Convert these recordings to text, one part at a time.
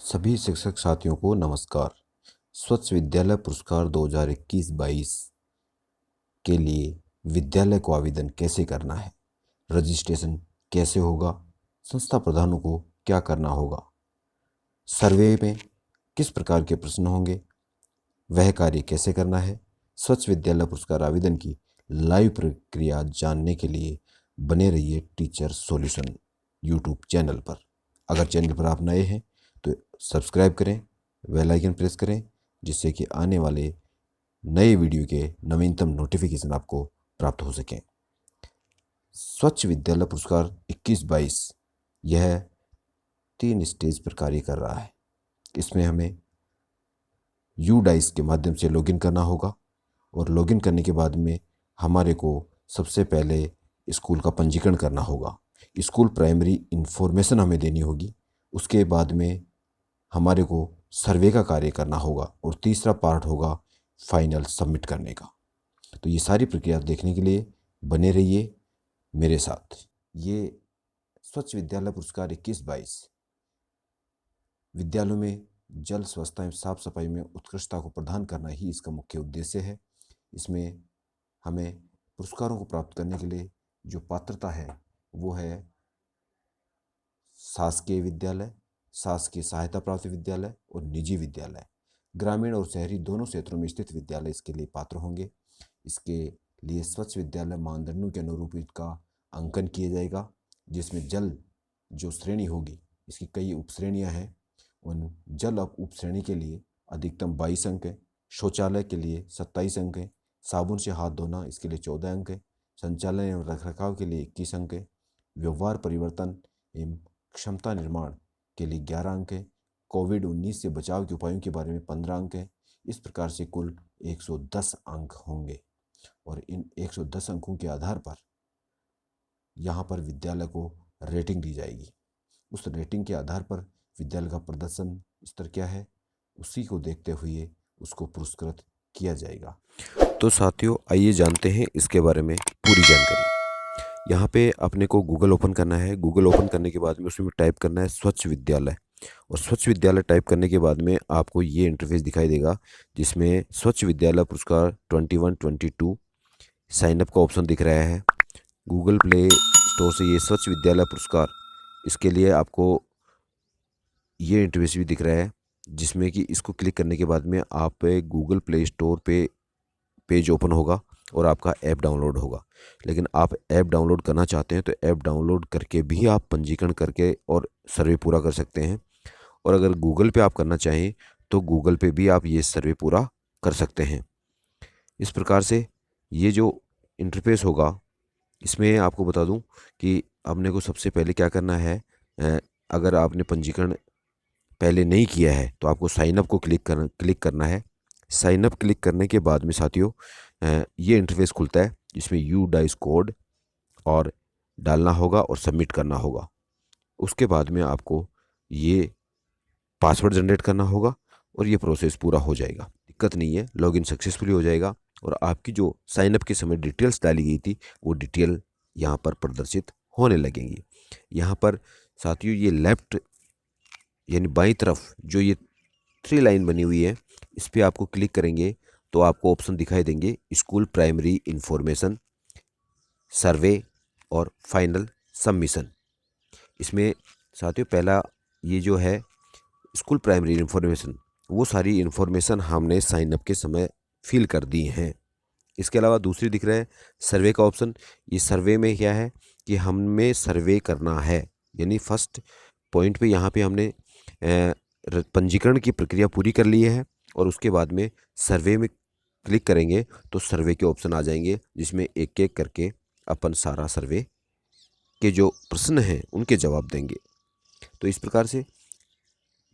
सभी शिक्षक साथियों को नमस्कार। स्वच्छ विद्यालय पुरस्कार 2021-22 के लिए विद्यालय को आवेदन कैसे करना है, रजिस्ट्रेशन कैसे होगा, संस्था प्रधानों को क्या करना होगा, सर्वे में किस प्रकार के प्रश्न होंगे, वह कार्य कैसे करना है, स्वच्छ विद्यालय पुरस्कार आवेदन की लाइव प्रक्रिया जानने के लिए बने रहिए टीचर सॉल्यूशन यूट्यूब चैनल पर। अगर चैनल पर आप नए हैं तो सब्सक्राइब करें, बेल आइकन प्रेस करें, जिससे कि आने वाले नए वीडियो के नवीनतम नोटिफिकेशन आपको प्राप्त हो सकें। स्वच्छ विद्यालय पुरस्कार 21-22 यह 3 स्टेज पर कार्य कर रहा है। इसमें हमें यूडाइस के माध्यम से लॉगिन करना होगा और लॉगिन करने के बाद में हमारे को सबसे पहले स्कूल का पंजीकरण करना होगा। स्कूल प्राइमरी इंफॉर्मेशन हमें देनी होगी। उसके बाद में हमारे को सर्वे का कार्य करना होगा और तीसरा पार्ट होगा फाइनल सबमिट करने का। तो ये सारी प्रक्रिया देखने के लिए बने रहिए मेरे साथ। ये स्वच्छ विद्यालय पुरस्कार 21-22 विद्यालयों में जल स्वच्छता एवं साफ सफाई में उत्कृष्टता को प्रदान करना ही इसका मुख्य उद्देश्य है। इसमें हमें पुरस्कारों को प्राप्त करने के लिए जो पात्रता है वो है शासकीय विद्यालय, शासकीय सहायता प्राप्त विद्यालय और निजी विद्यालय। ग्रामीण और शहरी दोनों क्षेत्रों में स्थित विद्यालय इसके लिए पात्र होंगे। इसके लिए स्वच्छ विद्यालय मानदंडों के अनुरूप इसका अंकन किया जाएगा, जिसमें जल जो श्रेणी होगी, इसकी कई उपश्रेणियां हैं। उन जल उप श्रेणी के लिए अधिकतम 22 अंक है, शौचालय के लिए 27 अंक है, साबुन से हाथ धोना इसके लिए 14 अंक है, संचालन एवं रखरखाव के लिए 21 अंक है, व्यवहार परिवर्तन एवं क्षमता निर्माण के लिए 11 अंक है, कोविड-19 से बचाव के उपायों के बारे में 15 अंक है। इस प्रकार से कुल 110 अंक होंगे और इन 110 अंकों के आधार पर यहाँ पर विद्यालय को रेटिंग दी जाएगी। उस रेटिंग के आधार पर विद्यालय का प्रदर्शन स्तर क्या है, उसी को देखते हुए उसको पुरस्कृत किया जाएगा। तो साथियों, आइए जानते हैं इसके बारे में पूरी जानकारी। यहाँ पे अपने को गूगल ओपन करना है। गूगल ओपन करने के बाद में उसमें टाइप करना है स्वच्छ विद्यालय, और स्वच्छ विद्यालय टाइप करने के बाद में आपको ये इंटरफेस दिखाई देगा, जिसमें स्वच्छ विद्यालय पुरस्कार 21-22 साइनअप का ऑप्शन दिख रहा है। गूगल प्ले स्टोर से ये स्वच्छ विद्यालय पुरस्कार, इसके लिए आपको ये इंटरफेस भी दिख रहा है, जिसमें कि इसको क्लिक करने के बाद में आप गूगल प्ले स्टोर पे पेज ओपन होगा और आपका ऐप डाउनलोड होगा। लेकिन आप ऐप डाउनलोड करना चाहते हैं तो ऐप डाउनलोड करके भी आप पंजीकरण करके और सर्वे पूरा कर सकते हैं। और अगर गूगल पे आप करना चाहें तो गूगल पे भी आप ये सर्वे पूरा कर सकते हैं। इस प्रकार से ये जो इंटरफेस होगा, इसमें आपको बता दूं कि आपने को सबसे पहले क्या करना है। अगर आपने पंजीकरण पहले नहीं किया है तो आपको साइन अप को क्लिक करना है। साइन अप क्लिक करने के बाद में साथियों ये इंटरफेस खुलता है, जिसमें यूडाइस कोड और डालना होगा और सबमिट करना होगा। उसके बाद में आपको ये पासवर्ड जनरेट करना होगा और ये प्रोसेस पूरा हो जाएगा। दिक्कत नहीं है, लॉगिन सक्सेसफुली हो जाएगा और आपकी जो साइनअप के समय डिटेल्स डाली गई थी वो डिटेल यहाँ पर प्रदर्शित होने लगेंगी। यहाँ पर साथियों ये लेफ्ट यानी बाईं तरफ जो ये 3 लाइन बनी हुई है, इस पर आपको क्लिक करेंगे तो आपको ऑप्शन दिखाई देंगे स्कूल प्राइमरी इंफॉर्मेशन, सर्वे और फाइनल सबमिशन। इसमें साथियों पहला ये जो है स्कूल प्राइमरी इंफॉर्मेशन, वो सारी इंफॉर्मेशन हमने साइन अप के समय फिल कर दी हैं। इसके अलावा दूसरी दिख रहा है सर्वे का ऑप्शन। ये सर्वे में क्या है कि हमें सर्वे करना है, यानी फर्स्ट पॉइंट पे यहाँ पे हमने पंजीकरण की प्रक्रिया पूरी कर ली है और उसके बाद में सर्वे में क्लिक करेंगे तो सर्वे के ऑप्शन आ जाएंगे, जिसमें एक एक करके अपन सारा सर्वे के जो प्रश्न हैं उनके जवाब देंगे। तो इस प्रकार से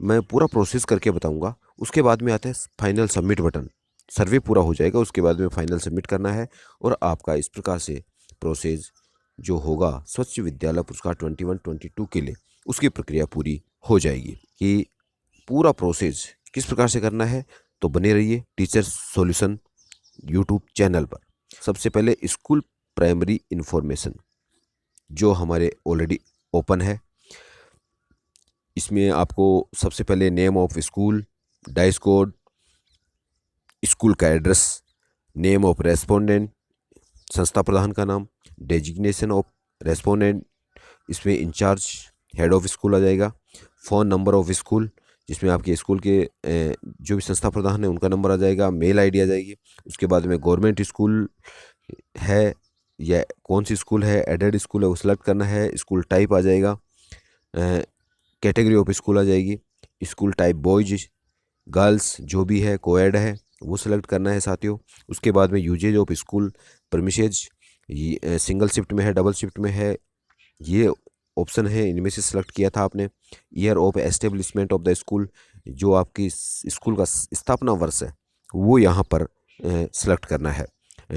मैं पूरा प्रोसेस करके बताऊंगा। उसके बाद में आता है फाइनल सबमिट बटन। सर्वे पूरा हो जाएगा, उसके बाद में फाइनल सबमिट करना है और आपका इस प्रकार से प्रोसेस जो होगा स्वच्छ विद्यालय पुरस्कार 21-22 के लिए, उसकी प्रक्रिया पूरी हो जाएगी। कि पूरा प्रोसेस किस प्रकार से करना है तो बने रहिए टीचर सॉल्यूशन यूट्यूब चैनल पर। सबसे पहले स्कूल प्राइमरी इंफॉर्मेशन जो हमारे ऑलरेडी ओपन है, इसमें आपको सबसे पहले name of school, dice code, school का एड्रेस, नेम ऑफ रेस्पोंडेंट, संस्था प्रधान का नाम, डेजिग्नेशन ऑफ रेस्पोंडेंट, इसमें इंचार्ज हेड ऑफ स्कूल आ जाएगा, फ़ोन नंबर ऑफ स्कूल जिसमें आपके स्कूल के जो भी संस्था प्रधान है उनका नंबर आ जाएगा, मेल आईडी आ जाएगी। उसके बाद में गवर्नमेंट स्कूल है या कौन सी स्कूल है, एडेड स्कूल है वो सिलेक्ट करना है, स्कूल टाइप आ जाएगा, कैटेगरी ऑफ स्कूल आ जाएगी, स्कूल टाइप बॉयज गर्ल्स जो भी है कोएड है वो सिलेक्ट करना है साथियों। उसके बाद में uses of school premises, single shift में है डबल शिफ्ट में है ये ऑप्शन है, इनमें से सिलेक्ट किया था आपने। Year of establishment of the school, जो आपकी स्कूल का स्थापना वर्ष है वो यहाँ पर सिलेक्ट करना है।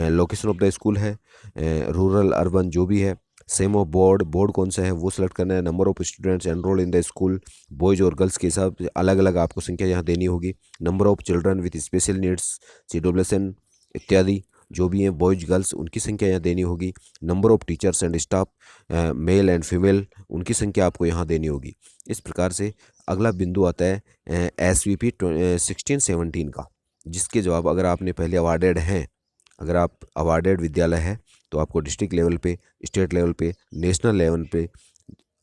लोकेशन ऑफ द स्कूल है, रूरल अर्बन जो भी है, सेम ऑफ बोर्ड, बोर्ड कौन सा है वो सिलेक्ट करना है, number of students enrol in the school, boys और गर्ल्स के हिसाब से अलग अलग आपको संख्या यहाँ देनी होगी, number of children with special needs, CWSN इत्यादि जो भी हैं बॉयज गर्ल्स उनकी संख्या यहाँ देनी होगी, number of teachers and staff male and female उनकी संख्या आपको यहाँ देनी होगी। इस प्रकार से अगला बिंदु आता है SVP 16-17 का, जिसके जवाब अगर आपने पहले अवार्डेड हैं, अगर आप अवार्डेड विद्यालय है तो आपको डिस्ट्रिक्ट लेवल पे, स्टेट लेवल पे, नेशनल लेवल पे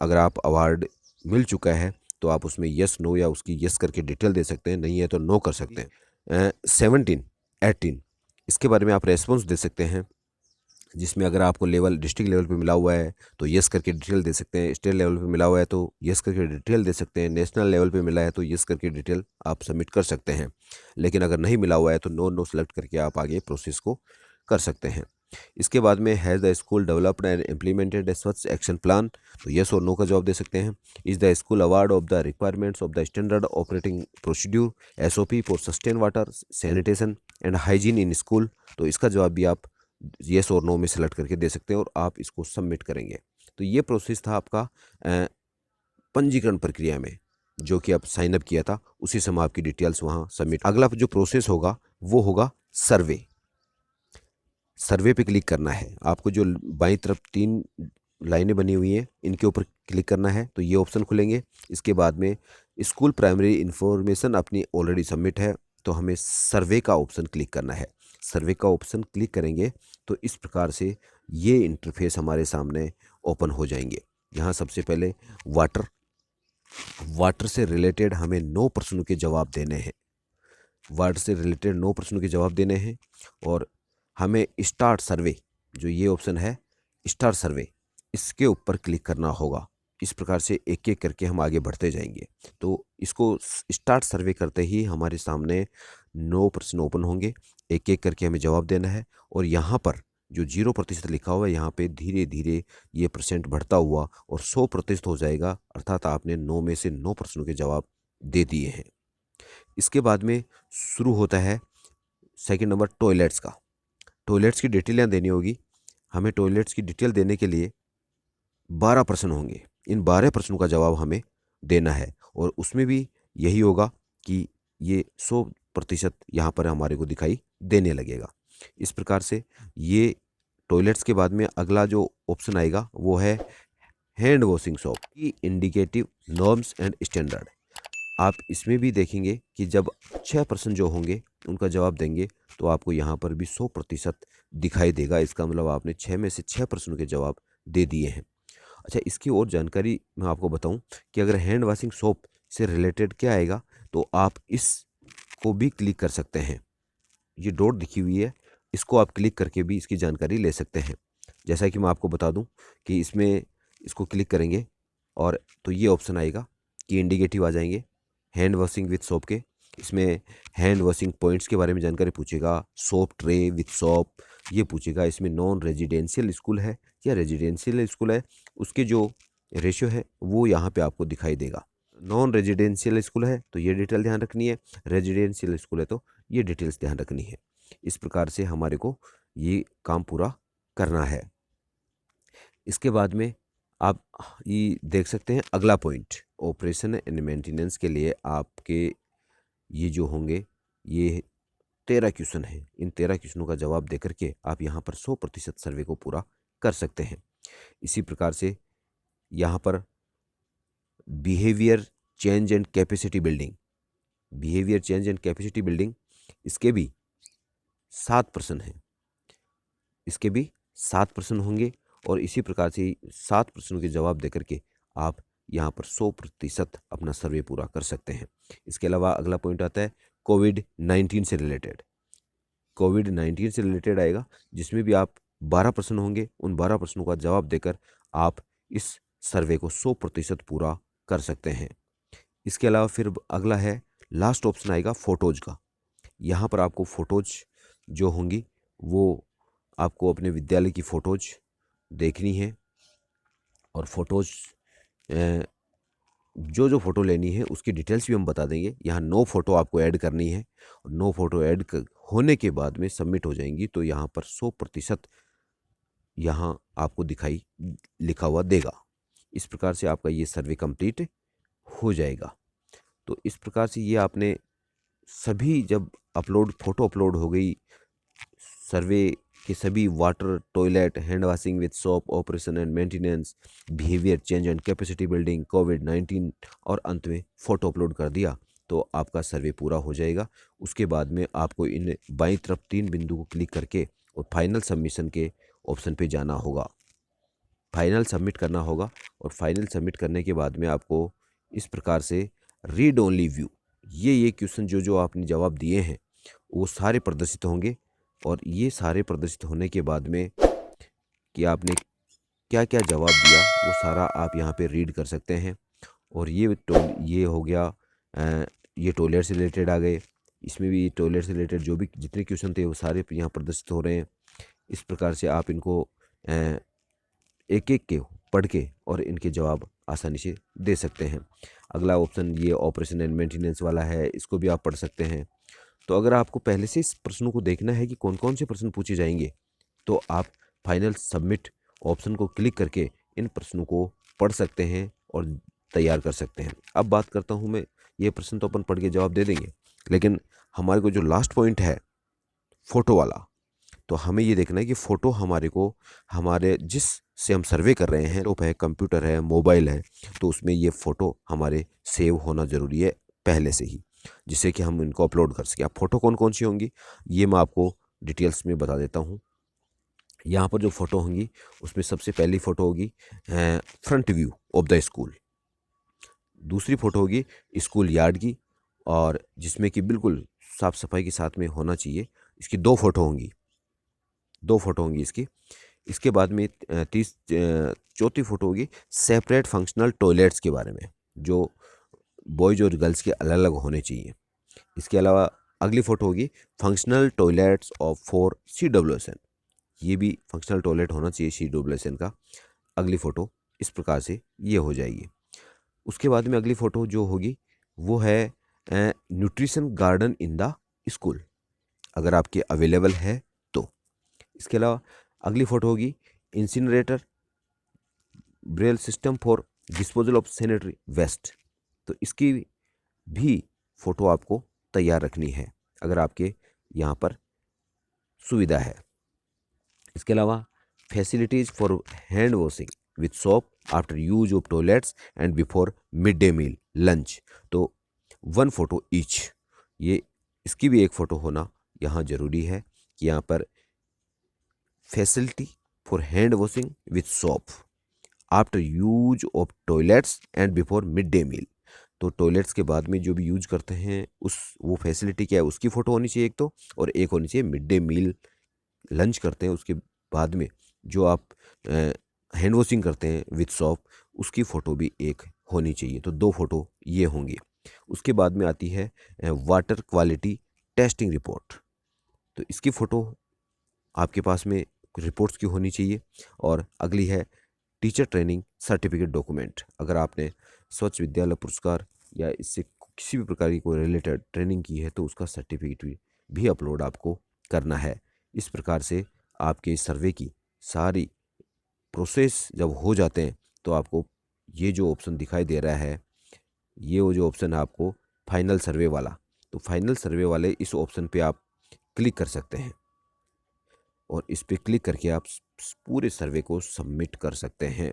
अगर आप अवार्ड मिल चुका है तो आप उसमें यस नो या उसकी यस करके डिटेल दे सकते हैं, नहीं है तो नो कर सकते हैं। 17-18 इसके बारे में आप रेस्पॉन्स दे सकते हैं, जिसमें अगर आपको लेवल डिस्ट्रिक्ट लेवल पे मिला हुआ है तो यस करके डिटेल दे सकते हैं, स्टेट लेवल पे मिला हुआ है तो यस करके डिटेल दे सकते हैं, नेशनल लेवल पे मिला है तो यस करके डिटेल आप सबमिट कर सकते हैं। लेकिन अगर नहीं मिला हुआ है तो नो नो सेलेक्ट करके आप आगे प्रोसेस को कर सकते हैं। इसके बाद में has the school developed and implemented a Swachh action plan, तो यस और नो का जवाब दे सकते हैं। Is the school award of the requirements of the standard operating procedure SOP for sustain water sanitation and hygiene in school, तो इसका जवाब भी आप येस और नो में सेलेक्ट करके दे सकते हैं और आप इसको सबमिट करेंगे। तो ये प्रोसेस था आपका पंजीकरण प्रक्रिया में, जो कि आप साइन अप किया था उसी समय आपकी डिटेल्स वहाँ सबमिट। अगला जो प्रोसेस होगा वो होगा सर्वे। सर्वे पे क्लिक करना है आपको, जो बाईं तरफ 3 लाइनें बनी हुई हैं इनके ऊपर क्लिक करना है तो ये ऑप्शन खुलेंगे। इसके बाद में स्कूल प्राइमरी इन्फॉर्मेशन अपनी ऑलरेडी सबमिट है तो हमें सर्वे का ऑप्शन क्लिक करना है। सर्वे का ऑप्शन क्लिक करेंगे तो इस प्रकार से ये इंटरफेस हमारे सामने ओपन हो जाएंगे। यहाँ सबसे पहले वाटर से रिलेटेड हमें 9 प्रश्नों के जवाब देने हैं, वाटर से रिलेटेड 9 प्रश्नों के जवाब देने हैं और हमें स्टार्ट सर्वे, जो ये ऑप्शन है स्टार्ट सर्वे, इसके ऊपर क्लिक करना होगा। इस प्रकार से एक एक करके हम आगे बढ़ते जाएंगे। तो इसको स्टार्ट सर्वे करते ही हमारे सामने 9 प्रश्न ओपन होंगे, एक एक करके हमें जवाब देना है और यहाँ पर जो 0% लिखा हुआ है यहाँ पे धीरे धीरे ये परसेंट बढ़ता हुआ और 100% हो जाएगा, अर्थात आपने 9 में से 9 प्रश्नों के जवाब दे दिए हैं। इसके बाद में शुरू होता है सेकंड नंबर टॉयलेट्स का। टॉयलेट्स की डिटेल यहाँ देनी होगी। हमें टॉयलेट्स की डिटेल देने के लिए 12 प्रश्न होंगे, इन 12 प्रश्नों का जवाब हमें देना है और उसमें भी यही होगा कि ये 100% यहाँ पर हमारे को दिखाई देने लगेगा। इस प्रकार से ये टॉयलेट्स के बाद में अगला जो ऑप्शन आएगा वो है हैंड वॉशिंग सोप की इंडिकेटिव नॉर्म्स एंड स्टैंडर्ड। आप इसमें भी देखेंगे कि जब 6% जो होंगे उनका जवाब देंगे तो आपको यहाँ पर भी 100% दिखाई देगा। इसका मतलब आपने 6 में से 6 प्रश्नों के जवाब दे दिए हैं। अच्छा, इसकी और जानकारी मैं आपको बताऊं कि अगर हैंड वॉशिंग सोप से रिलेटेड क्या आएगा तो आप इसको भी क्लिक कर सकते हैं। ये डॉट दिखी हुई है, इसको आप क्लिक करके भी इसकी जानकारी ले सकते हैं। जैसा कि मैं आपको बता दूं कि इसमें इसको क्लिक करेंगे और तो ये ऑप्शन आएगा कि इंडिकेटिव आ जाएंगे हैंड वॉशिंग विथ सोप के। इसमें हैंड वॉशिंग पॉइंट्स के बारे में जानकारी पूछेगा, सोप ट्रे विथ सोप ये पूछेगा। इसमें नॉन रेजिडेंशियल स्कूल है या रेजिडेंशियल स्कूल है उसके जो रेशियो है वो यहाँ पे आपको दिखाई देगा। नॉन रेजिडेंशियल स्कूल है तो ये डिटेल ध्यान रखनी है, रेजिडेंशियल स्कूल है तो ये डिटेल्स ध्यान रखनी है। इस प्रकार से हमारे को ये काम पूरा करना है। इसके बाद में आप ये देख सकते हैं अगला पॉइंट, ऑपरेशन एंड मेंटेनेंस के लिए आपके ये जो होंगे ये 13 क्वेश्चन है। इन 13 क्वेश्चनों का जवाब दे करके आप यहाँ पर 100% सर्वे को पूरा कर सकते हैं। इसी प्रकार से यहाँ पर behaviour change and capacity building, behaviour change and capacity building, इसके भी 7 प्रश्न हैं, इसके भी 7 प्रश्न होंगे और इसी प्रकार से 7 प्रश्नों के जवाब देकर के आप यहाँ पर 100% अपना सर्वे पूरा कर सकते हैं। इसके अलावा अगला पॉइंट आता है कोविड-19 से रिलेटेड। कोविड-19 से रिलेटेड आएगा, जिसमें भी आप 12 प्रश्न होंगे। उन 12 प्रश्नों का जवाब देकर आप इस सर्वे को 100% पूरा कर सकते हैं। इसके अलावा फिर अगला है, लास्ट ऑप्शन आएगा फ़ोटोज़ का। यहाँ पर आपको फ़ोटोज़ जो होंगी वो आपको अपने विद्यालय की फ़ोटोज़ देखनी है और फ़ोटोज़ जो फ़ोटो लेनी है उसकी डिटेल्स भी हम बता देंगे। यहाँ 9 फ़ोटो आपको ऐड करनी है और 9 फ़ोटो ऐड होने के बाद में सबमिट हो जाएंगी, तो यहाँ पर 100% यहाँ आपको दिखाई लिखा हुआ देगा। इस प्रकार से आपका ये सर्वे कंप्लीट हो जाएगा। तो इस प्रकार से ये आपने सभी जब फ़ोटो अपलोड हो गई, सर्वे के सभी water, toilet, hand washing with soap, operation and maintenance, behaviour change and capacity building, कोविड-19 और अंत में फ़ोटो अपलोड कर दिया तो आपका सर्वे पूरा हो जाएगा। उसके बाद में आपको इन बाईं तरफ 3 बिंदु को क्लिक करके और फाइनल सबमिशन के ऑप्शन पे जाना होगा, फाइनल सबमिट करना होगा और फाइनल सबमिट करने के बाद में आपको इस प्रकार से रीड ओनली व्यू, ये क्वेश्चन जो आपने जवाब दिए हैं वो सारे प्रदर्शित होंगे और ये सारे प्रदर्शित होने के बाद में कि आपने क्या क्या जवाब दिया वो सारा आप यहाँ पे रीड कर सकते हैं। और ये हो गया, ये टॉयलेट से रिलेटेड आ गए, इसमें भी टॉयलेट से रिलेटेड जो भी जितने क्वेश्चन थे वो सारे यहाँ प्रदर्शित हो रहे हैं। इस प्रकार से आप इनको एक एक के पढ़ के और इनके जवाब आसानी से दे सकते हैं। अगला ऑप्शन ये ऑपरेशन एंड मेंटेनेंस वाला है, इसको भी आप पढ़ सकते हैं। तो अगर आपको पहले से इस प्रश्नों को देखना है कि कौन कौन से प्रश्न पूछे जाएंगे तो आप फाइनल सबमिट ऑप्शन को क्लिक करके इन प्रश्नों को पढ़ सकते हैं और तैयार कर सकते हैं। अब बात करता हूँ मैं, ये प्रश्न तो अपन पढ़ के जवाब दे देंगे, लेकिन हमारे को जो लास्ट पॉइंट है फ़ोटो वाला, तो हमें ये देखना है कि फ़ोटो हमारे जिस से हम सर्वे कर रहे हैं, लैपटॉप है, कंप्यूटर है, मोबाइल है, तो उसमें ये फ़ोटो हमारे सेव होना ज़रूरी है पहले से ही, जिससे कि हम इनको अपलोड कर सकें। अब फ़ोटो कौन कौन सी होंगी ये मैं आपको डिटेल्स में बता देता हूँ। यहाँ पर जो फ़ोटो होंगी उसमें सबसे पहली फ़ोटो होगी front view of the school, दूसरी फ़ोटो होगी स्कूल यार्ड की और जिसमें कि बिल्कुल साफ़ सफाई के साथ में होना चाहिए। इसकी 2 फ़ोटो होंगी इसकी। इसके बाद में चौथी फ़ोटो होगी सेपरेट फंक्शनल टॉयलेट्स के बारे में, जो बॉयज़ और गर्ल्स के अलग अलग होने चाहिए। इसके अलावा अगली फ़ोटो होगी फंक्शनल टॉयलेट्स फॉर CWSN, ये भी फंक्शनल टॉयलेट होना चाहिए CWSN का। अगली फ़ोटो इस प्रकार से ये हो जाएगी। उसके बाद में अगली फ़ोटो जो होगी वो है nutrition garden in the school, अगर आपके अवेलेबल है तो। इसके अलावा अगली फ़ोटो होगी incinerator braille system for disposal of sanitary waste, तो इसकी भी फ़ोटो आपको तैयार रखनी है अगर आपके यहाँ पर सुविधा है। इसके अलावा facilities for hand washing with soap after use of toilets and before mid day meal lunch, तो 1 फ़ोटो ईच, ये इसकी भी एक फ़ोटो होना यहाँ ज़रूरी है कि यहाँ पर facility for hand washing with soap after use of toilets and before mid day meal, तो टॉयलेट्स के बाद में जो भी यूज करते हैं वो फैसिलिटी क्या है उसकी फ़ोटो होनी चाहिए एक तो, और एक होनी चाहिए मिड डे मील लंच करते हैं उसके बाद में जो आप हैंड वॉशिंग करते हैं विथ सोप, उसकी फ़ोटो भी एक होनी चाहिए। तो 2 फ़ोटो ये होंगी। उसके बाद में आती है वाटर क्वालिटी टेस्टिंग रिपोर्ट, तो इसकी फ़ोटो आपके पास में रिपोर्ट्स की होनी चाहिए। और अगली है टीचर ट्रेनिंग सर्टिफिकेट डॉक्यूमेंट, अगर आपने स्वच्छ विद्यालय पुरस्कार या इससे किसी भी प्रकार की कोई रिलेटेड ट्रेनिंग की है तो उसका सर्टिफिकेट भी अपलोड आपको करना है। इस प्रकार से आपके सर्वे की सारी प्रोसेस जब हो जाते हैं तो आपको ये जो ऑप्शन दिखाई दे रहा है, ये वो जो ऑप्शन है आपको फाइनल सर्वे वाला, तो फाइनल सर्वे वाले इस ऑप्शन पे आप क्लिक कर सकते हैं और इस पे क्लिक करके आप पूरे सर्वे को सबमिट कर सकते हैं।